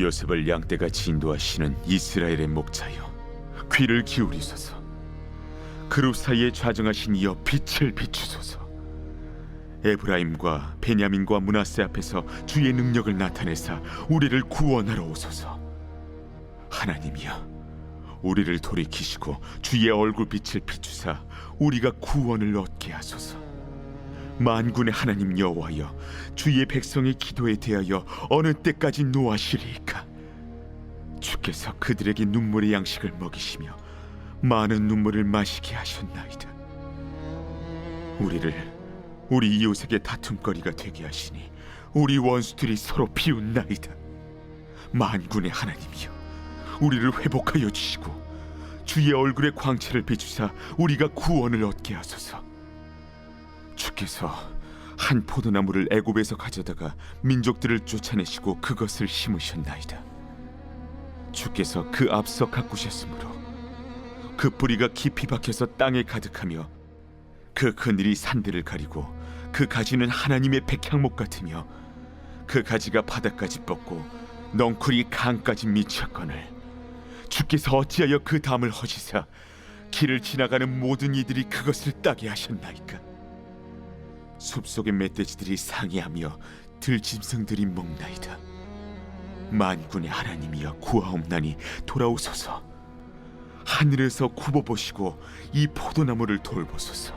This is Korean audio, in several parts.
요셉을 양떼같이 인도하시는 이스라엘의 목자여, 귀를 기울이소서. 그룹 사이에 좌정하신 이여, 빛을 비추소서. 에브라임과 베냐민과 므낫세 앞에서 주의 능력을 나타내사 우리를 구원하러 오소서. 하나님이여, 우리를 돌이키시고 주의 얼굴빛을 비추사 우리가 구원을 얻게 하소서. 만군의 하나님 여호와여, 주의 백성의 기도에 대하여 어느 때까지 노하시리이까? 주께서 그들에게 눈물의 양식을 먹이시며 많은 눈물을 마시게 하셨나이다. 우리를 우리 이웃에게 다툼거리가 되게 하시니 우리 원수들이 서로 비웃나이다. 만군의 하나님이여, 우리를 회복하여 주시고 주의 얼굴의 광채를 비추사 우리가 구원을 얻게 하소서. 주께서 한 포도나무를 애굽에서 가져다가 민족들을 쫓아내시고 그것을 심으셨나이다. 주께서 그 앞서 가꾸셨으므로 그 뿌리가 깊이 박혀서 땅에 가득하며 그 그늘이 산들을 가리고 그 가지는 하나님의 백향목 같으며 그 가지가 바닥까지 뻗고 넝쿨이 강까지 미쳤거늘 주께서 어찌하여 그 담을 허시사 길을 지나가는 모든 이들이 그것을 따게 하셨나이까? 숲속의 멧돼지들이 상해하며 들짐승들이 먹나이다. 만군의 하나님이여, 구하옵나니 돌아오소서. 하늘에서 굽어보시고 이 포도나무를 돌보소서.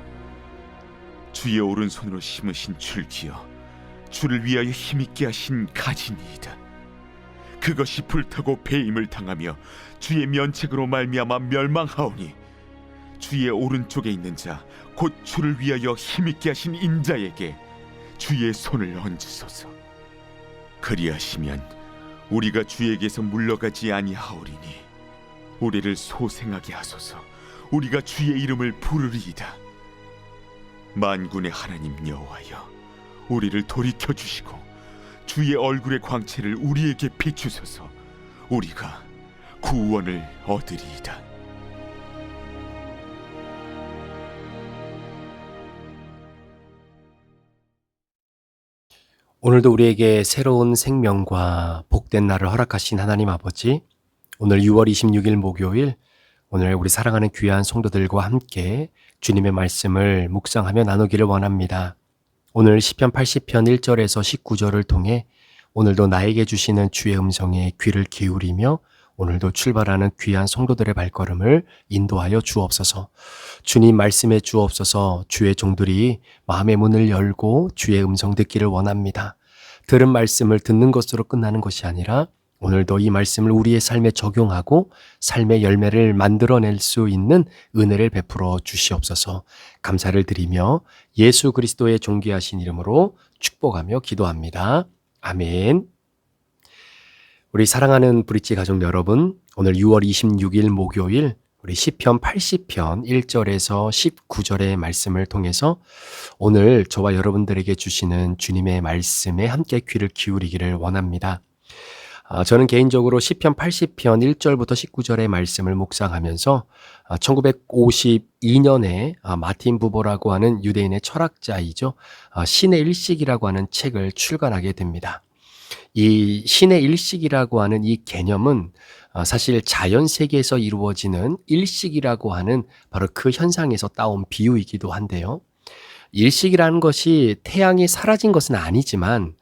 주의 오른손으로 심으신 줄기여, 주를 위하여 힘있게 하신 가지니이다. 그것이 불타고 배임을 당하며 주의 면책으로 말미암아 멸망하오니 주의 오른쪽에 있는 자, 곧 주를 위하여 힘있게 하신 인자에게 주의 손을 얹으소서. 그리하시면 우리가 주에게서 물러가지 아니하오리니 우리를 소생하게 하소서. 우리가 주의 이름을 부르리이다. 만군의 하나님 여호와여, 우리를 돌이켜 주시고 주의 얼굴의 광채를 우리에게 비추소서. 우리가 구원을 얻으리이다. 오늘도 우리에게 새로운 생명과 복된 날을 허락하신 하나님 아버지, 오늘 6월 26일 목요일, 오늘 우리 사랑하는 귀한 성도들과 함께 주님의 말씀을 묵상하며 나누기를 원합니다. 오늘 시편 80편 1절에서 19절을 통해 오늘도 나에게 주시는 주의 음성에 귀를 기울이며 오늘도 출발하는 귀한 성도들의 발걸음을 인도하여 주옵소서. 주님 말씀해 주옵소서. 주의 종들이 마음의 문을 열고 주의 음성 듣기를 원합니다. 들은 말씀을 듣는 것으로 끝나는 것이 아니라 오늘도 이 말씀을 우리의 삶에 적용하고 삶의 열매를 만들어낼 수 있는 은혜를 베풀어 주시옵소서. 감사를 드리며 예수 그리스도의 존귀하신 이름으로 축복하며 기도합니다. 아멘. 우리 사랑하는 브릿지 가족 여러분, 오늘 6월 26일 목요일 우리 시편 80편 1절에서 19절의 말씀을 통해서 오늘 저와 여러분들에게 주시는 주님의 말씀에 함께 귀를 기울이기를 원합니다. 저는 개인적으로 시편 80편 1절부터 19절의 말씀을 묵상하면서 1952년에 마틴 부보라고 하는 유대인의 철학자이죠. 신의 일식이라고 하는 책을 출간하게 됩니다. 이 신의 일식이라고 하는 이 개념은 사실 자연 세계에서 이루어지는 일식이라고 하는 바로 그 현상에서 따온 비유이기도 한데요. 일식이라는 것이 태양이 사라진 것은 아니지만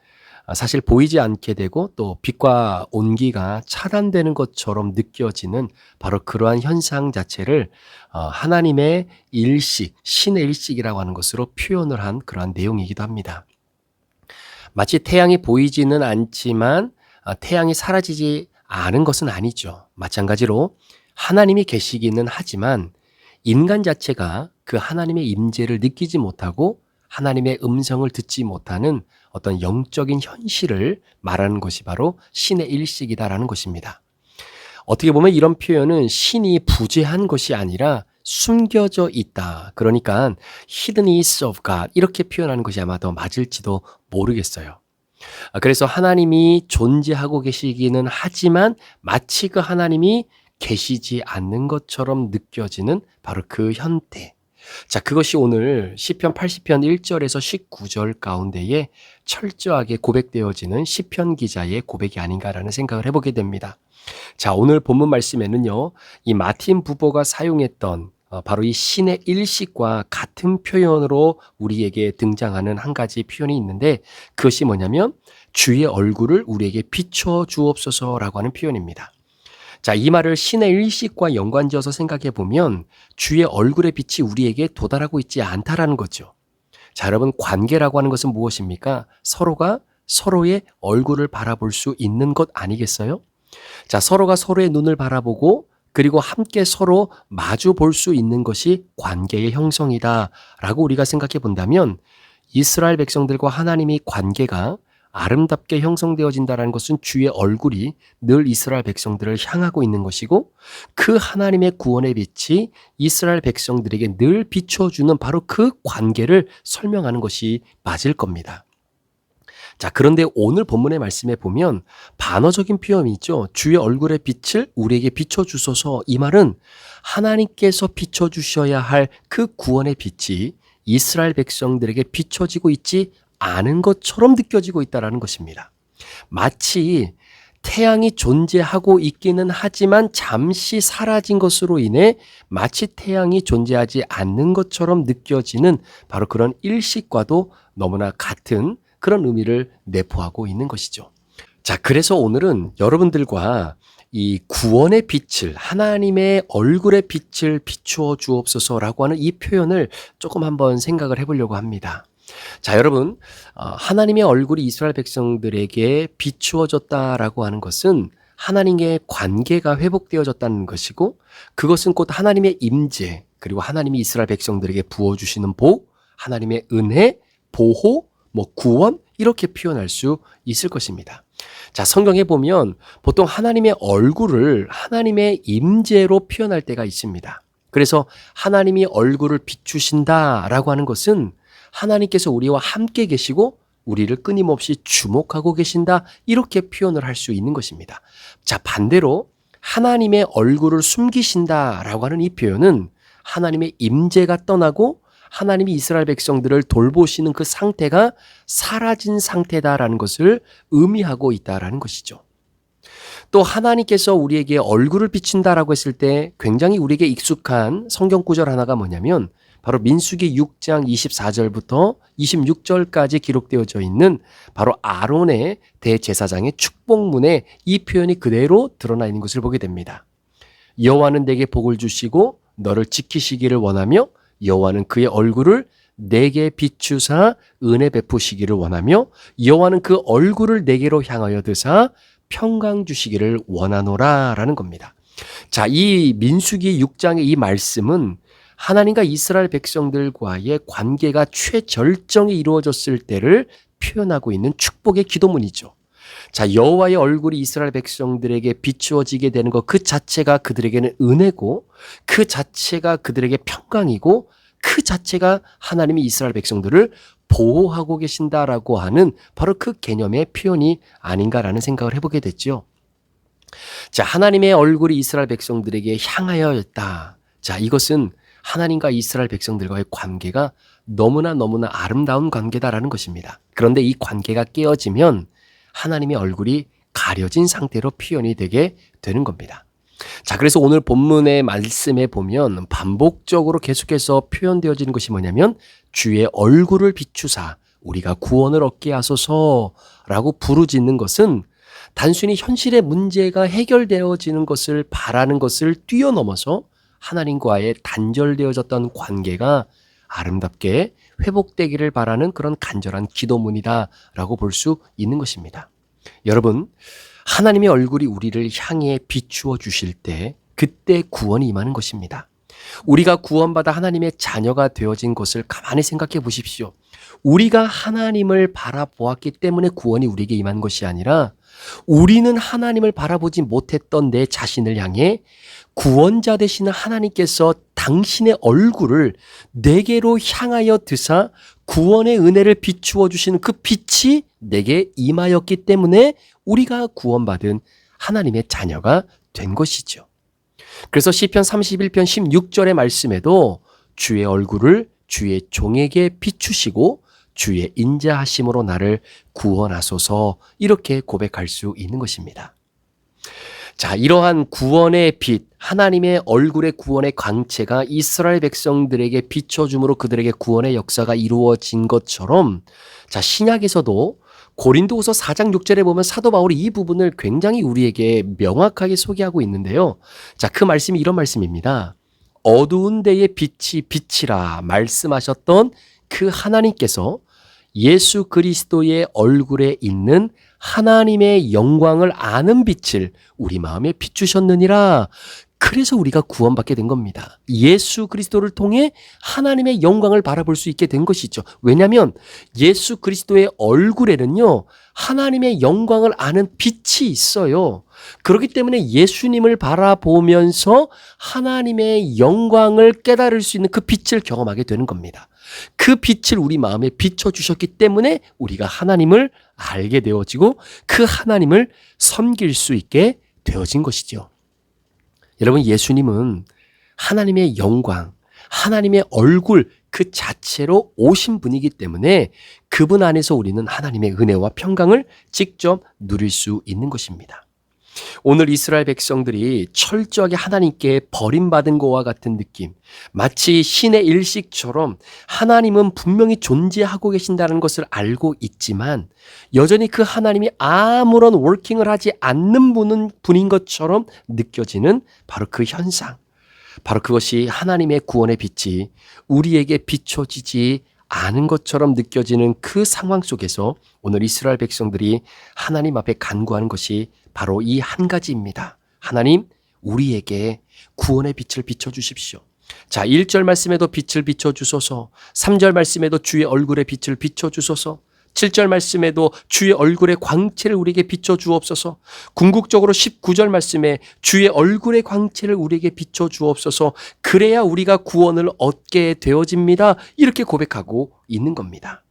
사실 보이지 않게 되고 또 빛과 온기가 차단되는 것처럼 느껴지는 바로 그러한 현상 자체를 하나님의 일식, 신의 일식이라고 하는 것으로 표현을 한 그러한 내용이기도 합니다. 마치 태양이 보이지는 않지만 태양이 사라지지 않은 것은 아니죠. 마찬가지로 하나님이 계시기는 하지만 인간 자체가 그 하나님의 임재를 느끼지 못하고 하나님의 음성을 듣지 못하는 어떤 영적인 현실을 말하는 것이 바로 신의 일식이다라는 것입니다. 어떻게 보면 이런 표현은 신이 부재한 것이 아니라 숨겨져 있다. 그러니까 hidden is of God 이렇게 표현하는 것이 아마 더 맞을지도 모르겠어요. 그래서 하나님이 존재하고 계시기는 하지만 마치 그 하나님이 계시지 않는 것처럼 느껴지는 바로 그 형태. 자, 그것이 오늘 시편 80편 1절에서 19절 가운데에 철저하게 고백되어지는 시편 기자의 고백이 아닌가라는 생각을 해보게 됩니다. 자, 오늘 본문 말씀에는요, 이 마틴 부보가 사용했던 바로 이 신의 일식과 같은 표현으로 우리에게 등장하는 한 가지 표현이 있는데, 그것이 뭐냐면 주의 얼굴을 우리에게 비춰 주옵소서라고 하는 표현입니다. 자, 이 말을 신의 일식과 연관지어서 생각해 보면 주의 얼굴의 빛이 우리에게 도달하고 있지 않다라는 거죠. 자, 여러분, 관계라고 하는 것은 무엇입니까? 서로가 서로의 얼굴을 바라볼 수 있는 것 아니겠어요? 자, 서로가 서로의 눈을 바라보고 그리고 함께 서로 마주 볼 수 있는 것이 관계의 형성이다라고 우리가 생각해 본다면, 이스라엘 백성들과 하나님의 관계가 아름답게 형성되어진다는 것은 주의 얼굴이 늘 이스라엘 백성들을 향하고 있는 것이고, 그 하나님의 구원의 빛이 이스라엘 백성들에게 늘 비춰주는 바로 그 관계를 설명하는 것이 맞을 겁니다. 자, 그런데 오늘 본문의 말씀에 보면 반어적인 표현이 있죠. 주의 얼굴의 빛을 우리에게 비춰주소서. 이 말은 하나님께서 비춰주셔야 할 그 구원의 빛이 이스라엘 백성들에게 비춰지고 있지 않은 것처럼 느껴지고 있다는 것입니다. 마치 태양이 존재하고 있기는 하지만 잠시 사라진 것으로 인해 마치 태양이 존재하지 않는 것처럼 느껴지는 바로 그런 일식과도 너무나 같은 그런 의미를 내포하고 있는 것이죠. 자, 그래서 오늘은 여러분들과 이 구원의 빛을, 하나님의 얼굴의 빛을 비추어 주옵소서라고 하는 이 표현을 조금 한번 생각을 해보려고 합니다. 자, 여러분, 하나님의 얼굴이 이스라엘 백성들에게 비추어졌다라고 하는 것은 하나님의 관계가 회복되어졌다는 것이고, 그것은 곧 하나님의 임재, 그리고 하나님이 이스라엘 백성들에게 부어주시는 복, 하나님의 은혜, 보호, 구원, 이렇게 표현할 수 있을 것입니다. 자, 성경에 보면 보통 하나님의 얼굴을 하나님의 임재로 표현할 때가 있습니다. 그래서 하나님이 얼굴을 비추신다라고 하는 것은 하나님께서 우리와 함께 계시고 우리를 끊임없이 주목하고 계신다, 이렇게 표현을 할 수 있는 것입니다. 자, 반대로 하나님의 얼굴을 숨기신다라고 하는 이 표현은 하나님의 임재가 떠나고 하나님이 이스라엘 백성들을 돌보시는 그 상태가 사라진 상태다라는 것을 의미하고 있다라는 것이죠. 또 하나님께서 우리에게 얼굴을 비친다라고 했을 때 굉장히 우리에게 익숙한 성경 구절 하나가 뭐냐면 바로 민수기 6장 24절부터 26절까지 기록되어져 있는 바로 아론의 대제사장의 축복문에 이 표현이 그대로 드러나 있는 것을 보게 됩니다. 여호와는 내게 복을 주시고 너를 지키시기를 원하며 여호와는 그의 얼굴을 내게 비추사 은혜 베푸시기를 원하며 여호와는 그 얼굴을 내게로 향하여 드사 평강 주시기를 원하노라 라는 겁니다. 자, 이 민수기 6장의 이 말씀은 하나님과 이스라엘 백성들과의 관계가 최절정에 이루어졌을 때를 표현하고 있는 축복의 기도문이죠. 자, 여호와의 얼굴이 이스라엘 백성들에게 비추어지게 되는 것 그 자체가 그들에게는 은혜고, 그 자체가 그들에게 평강이고, 그 자체가 하나님이 이스라엘 백성들을 보호하고 계신다라고 하는 바로 그 개념의 표현이 아닌가라는 생각을 해보게 됐죠. 자, 하나님의 얼굴이 이스라엘 백성들에게 향하여졌다. 자, 이것은 하나님과 이스라엘 백성들과의 관계가 너무나 아름다운 관계다라는 것입니다. 그런데 이 관계가 깨어지면 하나님의 얼굴이 가려진 상태로 표현이 되게 되는 겁니다. 자, 그래서 오늘 본문의 말씀에 보면 반복적으로 계속해서 표현되어지는 것이 뭐냐면 주의 얼굴을 비추사 우리가 구원을 얻게 하소서라고 부르짖는 것은 단순히 현실의 문제가 해결되어지는 것을 바라는 것을 뛰어넘어서 하나님과의 단절되어졌던 관계가 아름답게 회복되기를 바라는 그런 간절한 기도문이다라고 볼 수 있는 것입니다. 여러분, 하나님의 얼굴이 우리를 향해 비추어 주실 때 그때 구원이 임하는 것입니다. 우리가 구원받아 하나님의 자녀가 되어진 것을 가만히 생각해 보십시오. 우리가 하나님을 바라보았기 때문에 구원이 우리에게 임한 것이 아니라 우리는 하나님을 바라보지 못했던 내 자신을 향해 구원자 되시는 하나님께서 당신의 얼굴을 내게로 향하여 드사 구원의 은혜를 비추어 주시는 그 빛이 내게 임하였기 때문에 우리가 구원받은 하나님의 자녀가 된 것이죠. 그래서 시편 31편 16절의 말씀에도 주의 얼굴을 주의 종에게 비추시고 주의 인자하심으로 나를 구원하소서, 이렇게 고백할 수 있는 것입니다. 자, 이러한 구원의 빛, 하나님의 얼굴의 구원의 광채가 이스라엘 백성들에게 비춰줌으로 그들에게 구원의 역사가 이루어진 것처럼, 자, 신약에서도 고린도후서 4장 6절에 보면 사도 바울이 이 부분을 굉장히 우리에게 명확하게 소개하고 있는데요. 자, 그 말씀이 이런 말씀입니다. 어두운 데에 빛이 비치라 말씀하셨던 그 하나님께서 예수 그리스도의 얼굴에 있는 하나님의 영광을 아는 빛을 우리 마음에 비추셨느니라. 그래서 우리가 구원받게 된 겁니다. 예수 그리스도를 통해 하나님의 영광을 바라볼 수 있게 된 것이죠. 왜냐하면 예수 그리스도의 얼굴에는요, 하나님의 영광을 아는 빛이 있어요. 그렇기 때문에 예수님을 바라보면서 하나님의 영광을 깨달을 수 있는 그 빛을 경험하게 되는 겁니다. 그 빛을 우리 마음에 비춰주셨기 때문에 우리가 하나님을 알게 되어지고 그 하나님을 섬길 수 있게 되어진 것이죠. 여러분, 예수님은 하나님의 영광, 하나님의 얼굴 그 자체로 오신 분이기 때문에 그분 안에서 우리는 하나님의 은혜와 평강을 직접 누릴 수 있는 것입니다. 오늘 이스라엘 백성들이 철저하게 하나님께 버림받은 것과 같은 느낌, 마치 신의 일식처럼 하나님은 분명히 존재하고 계신다는 것을 알고 있지만 여전히 그 하나님이 아무런 워킹을 하지 않는 분인 것처럼 느껴지는 바로 그 현상, 바로 그것이 하나님의 구원의 빛이 우리에게 비춰지지 않은 것처럼 느껴지는 그 상황 속에서 오늘 이스라엘 백성들이 하나님 앞에 간구하는 것이 바로 이 한 가지입니다. 하나님, 우리에게 구원의 빛을 비춰주십시오. 자, 1절 말씀에도 빛을 비춰주소서, 3절 말씀에도 주의 얼굴의 빛을 비춰주소서, 7절 말씀에도 주의 얼굴의 광채를 우리에게 비춰주옵소서, 궁극적으로 19절 말씀에 주의 얼굴의 광채를 우리에게 비춰주옵소서, 그래야 우리가 구원을 얻게 되어집니다. 이렇게 고백하고 있는 겁니다.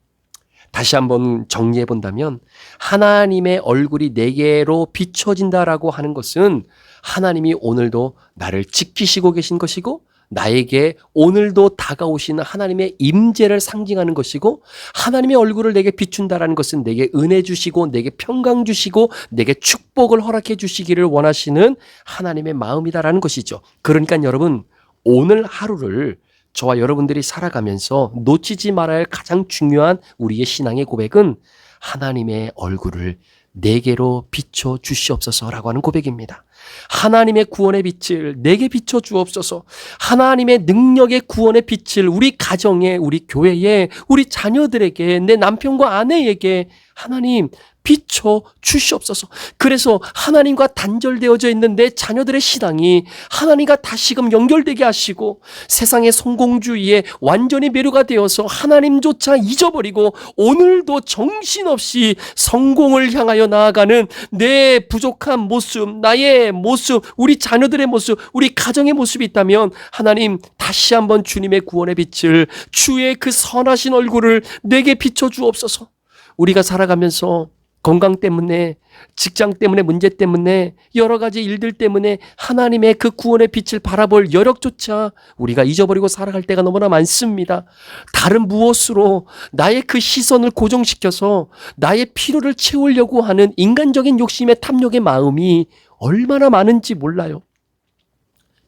다시 한번 정리해 본다면 하나님의 얼굴이 내게로 비춰진다라고 하는 것은 하나님이 오늘도 나를 지키시고 계신 것이고 나에게 오늘도 다가오시는 하나님의 임재를 상징하는 것이고 하나님의 얼굴을 내게 비춘다라는 것은 내게 은혜 주시고 내게 평강 주시고 내게 축복을 허락해 주시기를 원하시는 하나님의 마음이다라는 것이죠. 그러니까 여러분, 오늘 하루를 저와 여러분들이 살아가면서 놓치지 말아야 할 가장 중요한 우리의 신앙의 고백은 하나님의 얼굴을 내게로 비춰 주시옵소서라고 하는 고백입니다. 하나님의 구원의 빛을 내게 비춰 주옵소서. 하나님의 능력의 구원의 빛을 우리 가정에, 우리 교회에, 우리 자녀들에게, 내 남편과 아내에게 하나님 비춰 주시옵소서. 그래서 하나님과 단절되어져 있는 내 자녀들의 신앙이 하나님과 다시금 연결되게 하시고 세상의 성공주의에 완전히 매료가 되어서 하나님조차 잊어버리고 오늘도 정신없이 성공을 향하여 나아가는 내 부족한 모습, 나의 모습, 우리 자녀들의 모습, 우리 가정의 모습이 있다면 하나님 다시 한번 주님의 구원의 빛을, 주의 그 선하신 얼굴을 내게 비춰 주옵소서. 우리가 살아가면서 건강 때문에, 직장 때문에, 문제 때문에, 여러 가지 일들 때문에 하나님의 그 구원의 빛을 바라볼 여력조차 우리가 잊어버리고 살아갈 때가 너무나 많습니다. 다른 무엇으로 나의 그 시선을 고정시켜서 나의 필요를 채우려고 하는 인간적인 욕심의 탐욕의 마음이 얼마나 많은지 몰라요.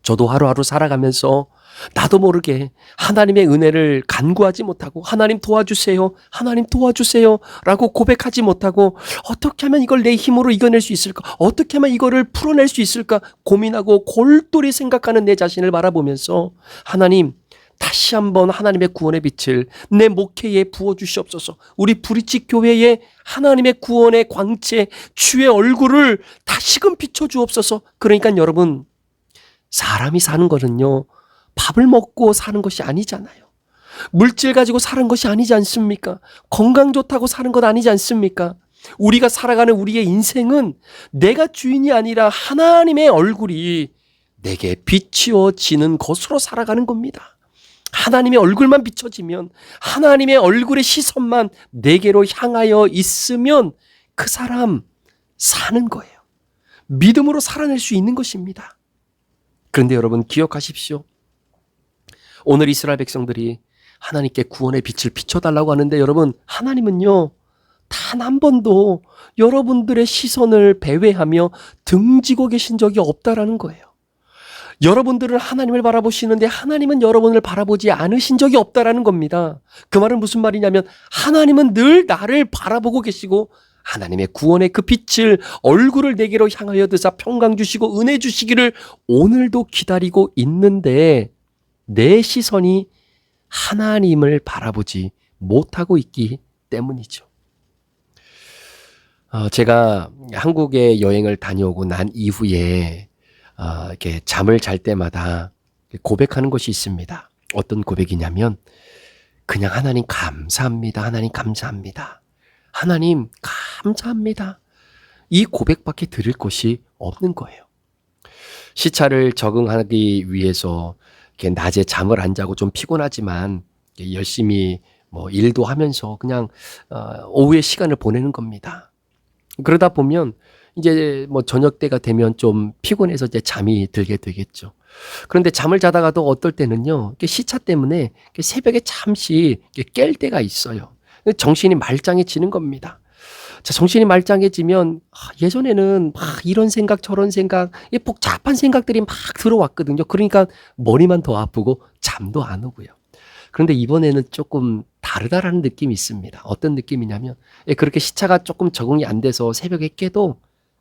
저도 하루하루 살아가면서 나도 모르게 하나님의 은혜를 간구하지 못하고 하나님 도와주세요, 하나님 도와주세요 라고 고백하지 못하고 어떻게 하면 이걸 내 힘으로 이겨낼 수 있을까, 어떻게 하면 이거를 풀어낼 수 있을까 고민하고 골똘히 생각하는 내 자신을 바라보면서 하나님 다시 한번 하나님의 구원의 빛을 내 목회에 부어주시옵소서. 우리 브릿지 교회에 하나님의 구원의 광채, 주의 얼굴을 다시금 비춰주옵소서. 그러니까 여러분, 사람이 사는 거는요 밥을 먹고 사는 것이 아니잖아요. 물질 가지고 사는 것이 아니지 않습니까? 건강 좋다고 사는 것 아니지 않습니까? 우리가 살아가는 우리의 인생은 내가 주인이 아니라 하나님의 얼굴이 내게 비추어지는 것으로 살아가는 겁니다. 하나님의 얼굴만 비춰지면, 하나님의 얼굴의 시선만 내게로 향하여 있으면 그 사람 사는 거예요. 믿음으로 살아낼 수 있는 것입니다. 그런데 여러분 기억하십시오. 오늘 이스라엘 백성들이 하나님께 구원의 빛을 비춰달라고 하는데 여러분, 하나님은요, 단 한 번도 여러분들의 시선을 배회하며 등지고 계신 적이 없다라는 거예요. 여러분들은 하나님을 바라보시는데 하나님은 여러분을 바라보지 않으신 적이 없다라는 겁니다. 그 말은 무슨 말이냐면 하나님은 늘 나를 바라보고 계시고 하나님의 구원의 그 빛을 얼굴을 내게로 향하여 드사 평강 주시고 은혜 주시기를 오늘도 기다리고 있는데 내 시선이 하나님을 바라보지 못하고 있기 때문이죠. 제가 한국에 여행을 다녀오고 난 이후에 이렇게 잠을 잘 때마다 고백하는 것이 있습니다. 어떤 고백이냐면 그냥 하나님 감사합니다. 하나님 감사합니다. 하나님 감사합니다. 이 고백밖에 들을 것이 없는 거예요. 시차를 적응하기 위해서 이렇게 낮에 잠을 안 자고 좀 피곤하지만 열심히 일도 하면서 그냥 오후에 시간을 보내는 겁니다. 그러다 보면 이제 저녁 때가 되면 좀 피곤해서 이제 잠이 들게 되겠죠. 그런데 잠을 자다가도 어떨 때는요, 시차 때문에 새벽에 잠시 깰 때가 있어요. 정신이 말짱해지는 겁니다. 자, 정신이 말짱해지면 예전에는 막 이런 생각 저런 생각 복잡한 생각들이 막 들어왔거든요. 그러니까 머리만 더 아프고 잠도 안 오고요. 그런데 이번에는 조금 다르다라는 느낌이 있습니다. 어떤 느낌이냐면 그렇게 시차가 조금 적응이 안 돼서 새벽에 깨도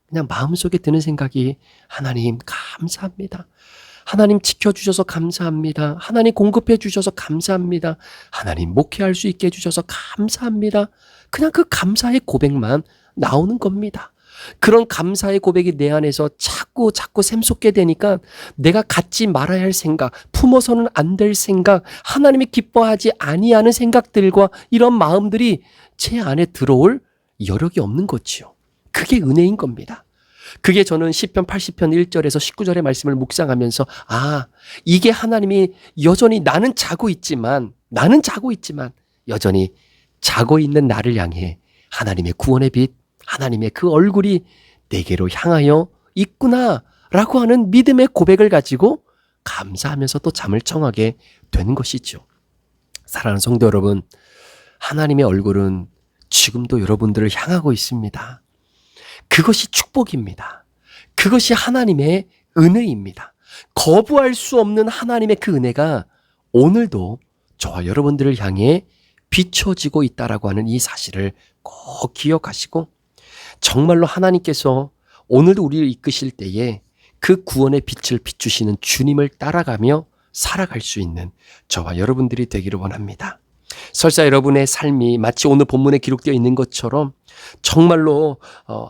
그냥 마음속에 드는 생각이 하나님 감사합니다. 하나님 지켜주셔서 감사합니다. 하나님 공급해 주셔서 감사합니다. 하나님 목회할 수 있게 해주셔서 감사합니다. 그냥 그 감사의 고백만 나오는 겁니다. 그런 감사의 고백이 내 안에서 자꾸 샘솟게 되니까 내가 갖지 말아야 할 생각, 품어서는 안 될 생각, 하나님이 기뻐하지 아니하는 생각들과 이런 마음들이 제 안에 들어올 여력이 없는 거지요. 그게 은혜인 겁니다. 그게 저는 시편 80편 1절에서 19절의 말씀을 묵상하면서 이게 하나님이 여전히 나는 자고 있지만 여전히 자고 있는 나를 향해 하나님의 구원의 빛, 하나님의 그 얼굴이 내게로 향하여 있구나라고 하는 믿음의 고백을 가지고 감사하면서 또 잠을 청하게 되는 것이죠. 사랑하는 성도 여러분, 하나님의 얼굴은 지금도 여러분들을 향하고 있습니다. 그것이 축복입니다. 그것이 하나님의 은혜입니다. 거부할 수 없는 하나님의 그 은혜가 오늘도 저와 여러분들을 향해 비춰지고 있다라고 하는 이 사실을 꼭 기억하시고 정말로 하나님께서 오늘도 우리를 이끄실 때에 그 구원의 빛을 비추시는 주님을 따라가며 살아갈 수 있는 저와 여러분들이 되기를 원합니다. 설사 여러분의 삶이 마치 오늘 본문에 기록되어 있는 것처럼 정말로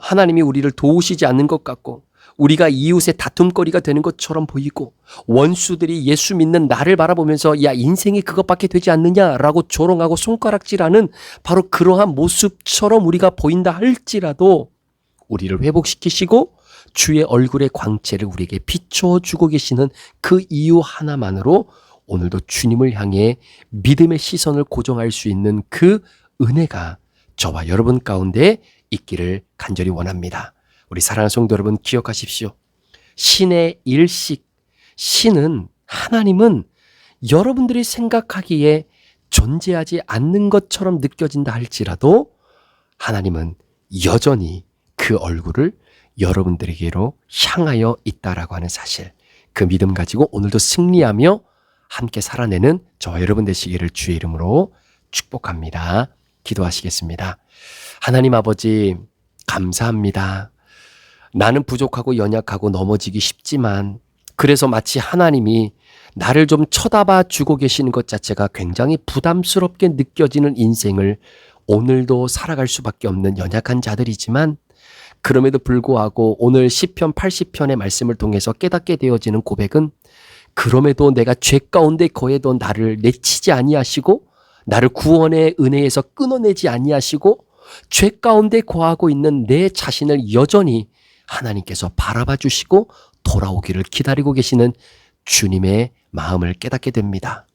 하나님이 우리를 도우시지 않는 것 같고 우리가 이웃의 다툼거리가 되는 것처럼 보이고 원수들이 예수 믿는 나를 바라보면서 야 인생이 그것밖에 되지 않느냐라고 조롱하고 손가락질하는 바로 그러한 모습처럼 우리가 보인다 할지라도 우리를 회복시키시고 주의 얼굴의 광채를 우리에게 비춰주고 계시는 그 이유 하나만으로 오늘도 주님을 향해 믿음의 시선을 고정할 수 있는 그 은혜가 저와 여러분 가운데 있기를 간절히 원합니다. 우리 사랑하는 성도 여러분 기억하십시오. 신의 일식, 신은 하나님은 여러분들이 생각하기에 존재하지 않는 것처럼 느껴진다 할지라도 하나님은 여전히 그 얼굴을 여러분들에게로 향하여 있다라고 하는 사실, 그 믿음 가지고 오늘도 승리하며 함께 살아내는 저와 여러분 되시기를 주의 이름으로 축복합니다. 기도하시겠습니다. 하나님 아버지 감사합니다. 나는 부족하고 연약하고 넘어지기 쉽지만 그래서 마치 하나님이 나를 좀 쳐다봐 주고 계시는 것 자체가 굉장히 부담스럽게 느껴지는 인생을 오늘도 살아갈 수밖에 없는 연약한 자들이지만 그럼에도 불구하고 오늘 시편 80편의 말씀을 통해서 깨닫게 되어지는 고백은 그럼에도 내가 죄 가운데 거해도 나를 내치지 아니하시고 나를 구원의 은혜에서 끊어내지 아니하시고 죄 가운데 거하고 있는 내 자신을 여전히 하나님께서 바라봐 주시고 돌아오기를 기다리고 계시는 주님의 마음을 깨닫게 됩니다.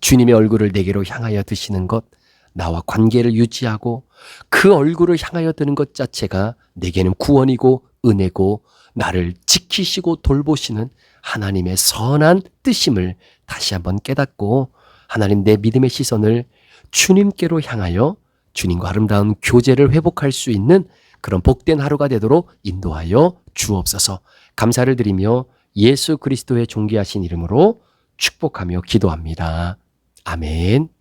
주님의 얼굴을 내게로 향하여 드시는 것, 나와 관계를 유지하고 그 얼굴을 향하여 드는 것 자체가 내게는 구원이고 은혜고 나를 지키시고 돌보시는 하나님의 선한 뜻임을 다시 한번 깨닫고 하나님 내 믿음의 시선을 주님께로 향하여 주님과 아름다운 교제를 회복할 수 있는 그런 복된 하루가 되도록 인도하여 주옵소서. 감사를 드리며 예수 그리스도의 존귀하신 이름으로 축복하며 기도합니다. 아멘.